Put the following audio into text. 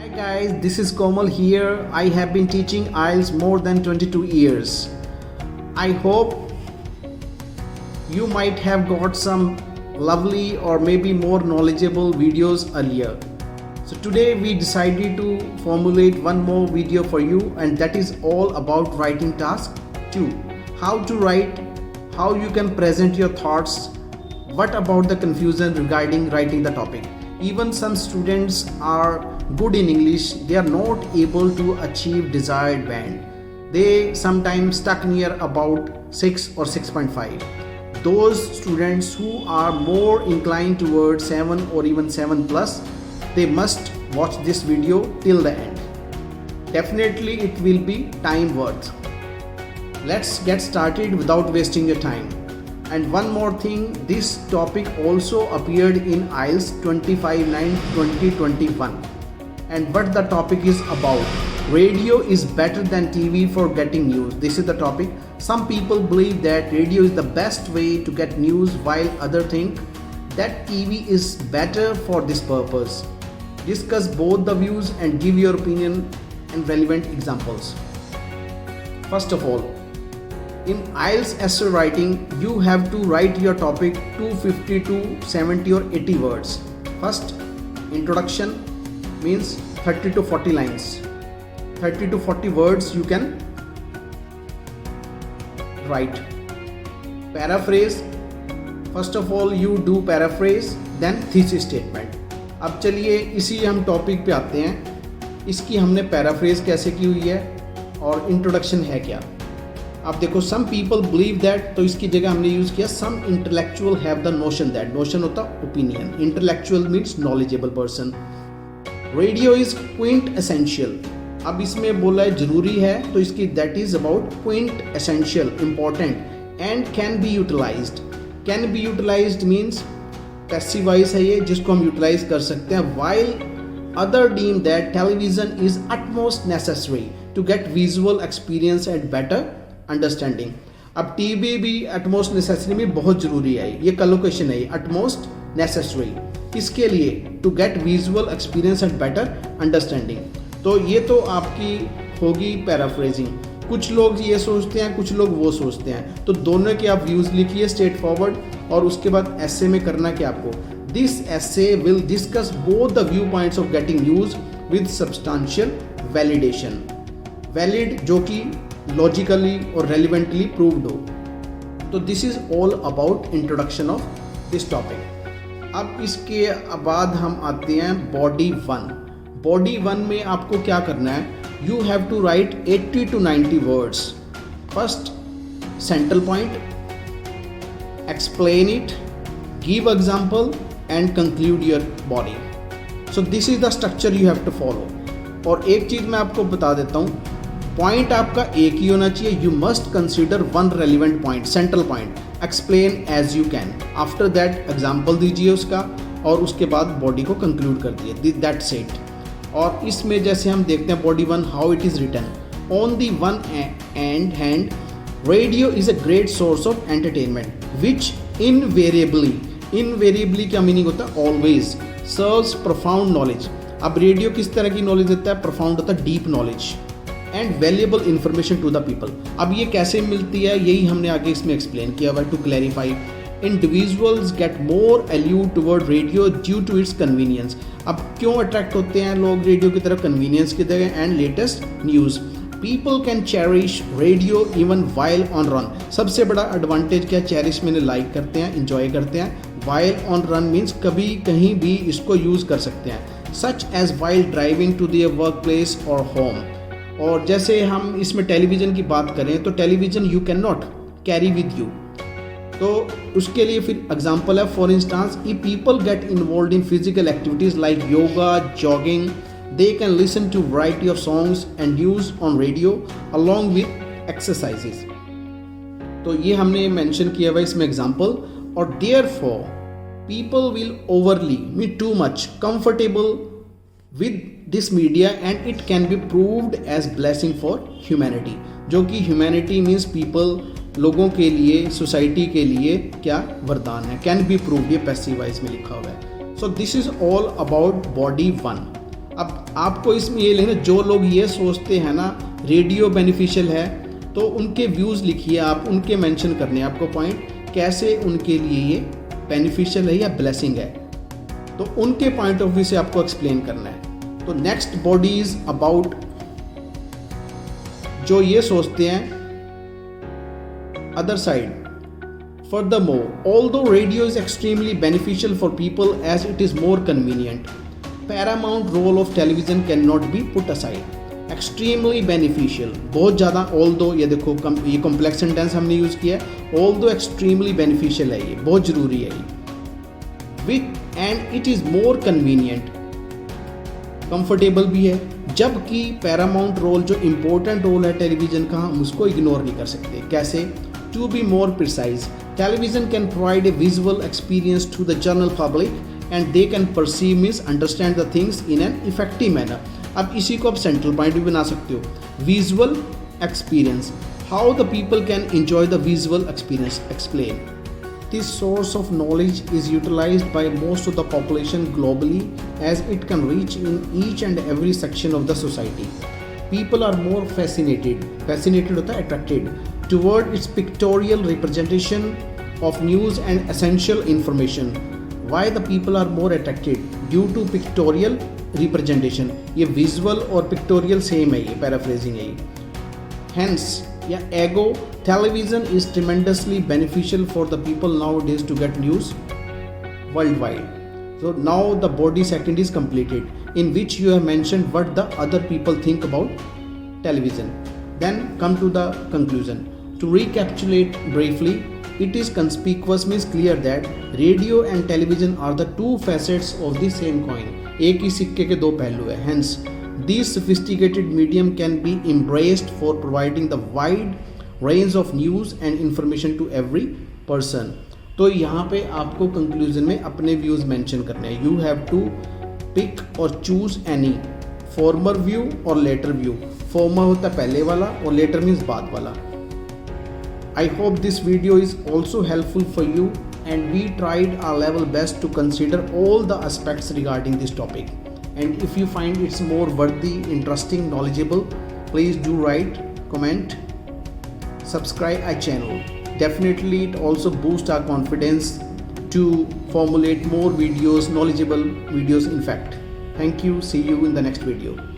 Hi guys, this is Komal here. I have been teaching IELTS more than 22 years. I hope you might have got some lovely or maybe more knowledgeable videos earlier. So today we decided to formulate one more video for you, and that is all about writing task 2. How to write, how you can present your thoughts, what about the confusion regarding writing the topic. Even some students are good in English, they are not able to achieve desired band. They sometimes stuck near about 6 or 6.5. Those students who are more inclined towards 7 or even 7 plus, they must watch this video till the end. Definitely it will be time worth. Let's get started without wasting your time. And one more thing, this topic also appeared in IELTS 25/9/2021. And what the topic is about: radio is better than TV for getting news. This is the topic. Some people believe that radio is the best way to get news, while others think that TV is better for this purpose. Discuss both the views and give your opinion and relevant examples. First of all, in IELTS essay writing, you have to write your topic 250 to 70 or 80 words. First, introduction means 30 to 40 lines. 30 to 40 words you can write. Paraphrase, first of all you do paraphrase, then thesis statement. अब चलिए इसी हम topic पे आते हैं. इसकी हमने paraphrase कैसे की हुई है और इंट्रोडक्शन है क्या. आप देखो, सम पीपल बिलीव दैट, तो इसकी जगह हमने यूज़ किया some intellectual have the notion that. Notion होता opinion, intellectual means knowledgeable person. Radio is quintessential. अब इसमें बोला है जरूरी है, तो इसकी that is about quintessential, important, and can be utilised. Can be utilised means passive voice है ये, जिसको हम यूटिलाइज कर सकते हैं. While other deem that television is utmost necessary to get visual experience and better understanding. अब TV भी utmost necessary में बहुत जरूरी है, ये कलोकेशन है, अटमोस्ट नेसेसरी इसके लिए to get visual experience and better understanding. तो ये तो आपकी होगी पैराफ्रेजिंग. कुछ लोग ये सोचते हैं, कुछ लोग वो सोचते हैं, तो दोनों के आप व्यूज लिखिए स्ट्रेट फॉरवर्ड. और उसके बाद एसे में करना क्या आपको, this essay will discuss both the view points of getting news with substantial validation. Valid जो कि लॉजिकली और रेलिवेंटली प्रूव्ड हो. तो this is all about introduction of this topic. अब इसके बाद हम आते हैं बॉडी 1. बॉडी 1 में आपको क्या करना है, you have to write 80 to 90 words. First, central point, explain it, give example and conclude your body. So this is the structure you have to follow. और एक चीज़ मैं आपको बता देता हूँ, पॉइंट आपका एक ही होना चाहिए. You must consider one relevant point, central point. Explain as you can, after that example दीजिए उसका, और उसके बाद बॉडी को कंक्लूड कर दिए. That's it. और इसमें जैसे हम देखते हैं body 1, how it is written. On the one hand, radio is a great source of entertainment which invariably क्या मीनिंग होता है, ऑलवेज सर्व्स प्रोफाउंड नॉलेज. अब रेडियो किस तरह की नॉलेज देता है, प्रोफाउंड होता है deep knowledge and valuable information to the people. अब ये कैसे मिलती है, यही हमने आगे इसमें एक्सप्लेन किया हुआ है. To clarify, individuals get more allured toward radio due to its convenience. अब क्यों अट्रैक्ट होते हैं लोग रेडियो की तरफ, कन्वीनियंस की तरह and latest news. People can cherish radio even while on run. सबसे बड़ा एडवांटेज क्या, चेरिश मैंने लाइक करते हैं, इंजॉय करते हैं. वाइल ऑन रन मीन्स कभी कहीं भी इसको यूज़ कर सकते हैं, such as while driving to their workplace और होम. और जैसे हम इसमें टेलीविज़न की बात करें, तो television you can not carry with you, तो उसके लिए फिर एग्जांपल है. फॉर इंस्टांस, ई people get involve in physical activities like yoga, jogging, they can listen to variety of songs and news on radio along with exercises. तो ये हमने mention किया हुआ इसमें एग्जांपल. और therefore people will overly mean too much comfortable with this media and it can be proved as blessing for humanity. जो कि humanity means people, लोगों के लिए, सोसाइटी के लिए क्या वरदान है. कैन बी प्रूव्ड, ये पैसिव वॉइस में लिखा हुआ है. सो this is all about body 1. अब आपको इसमें ये लेना, जो लोग ये सोचते हैं ना रेडियो बेनिफिशियल है, तो उनके व्यूज़ लिखिए आप, उनके मेंशन करने हैं आपको पॉइंट, कैसे उनके लिए ये बेनिफिशियल है या ब्लेसिंग है, तो उनके पॉइंट ऑफ व्यू से आपको एक्सप्लेन करना है। तो नेक्स्ट बॉडी इज अबाउट जो ये सोचते हैं other side. Furthermore, although radio is extremely beneficial for people as it is more convenient, paramount role of television cannot be put aside. Extremely beneficial, बहुत ज़्यादा, although ये देखो ये complex sentence हमने यूज़ किया है, although extremely beneficial है, ये बहुत ज़रूरी है ये, with and it is more convenient, comfortable भी है, जबकि पैरामाउंट रोल जो इम्पोर्टेंट रोल है टेलीविज़न का हम उसको इग्नोर नहीं कर सकते। कैसे? To be more precise, television can provide a visual experience to the general public and they can perceive means understand the things in an effective manner. अब इसी को आप सेंट्रल पॉइंट भी बना सकते हो, visual experience, how the people can enjoy the visual experience, explain. This source of knowledge is utilized by most of the population globally as it can reach in each and every section of the society. People are more fascinated होता है attracted toward its pictorial representation of news and essential information. Why the people are more attracted? Due to pictorial representation. ये visual और pictorial same है, ये paraphrasing है ये. Hence, ergo, television is tremendously beneficial for the people nowadays to get news worldwide. So now the body second is completed, in which you have mentioned what the other people think about television. Then come to the conclusion. To recapitulate briefly, it is conspicuous means clear that radio and television are the two facets of the same coin. एक ही सिक्के के दो पहलू है. Hence, this sophisticated medium can be embraced for providing the wide range of news and information to every person. तो यहाँ पे आपको कंक्लूजन में अपने व्यूज़ मेंशन करने हैं. You have to pick or choose any former view और later view. Former होता है पहले वाला और later means बाद वाला. I hope this video is also helpful for you and we tried our level best to consider all the aspects regarding this topic. And if you find it's more worthy, interesting, knowledgeable, please do write, comment, subscribe our channel. Definitely it also boosts our confidence to formulate more videos, knowledgeable videos in fact. Thank you. See you in the next video.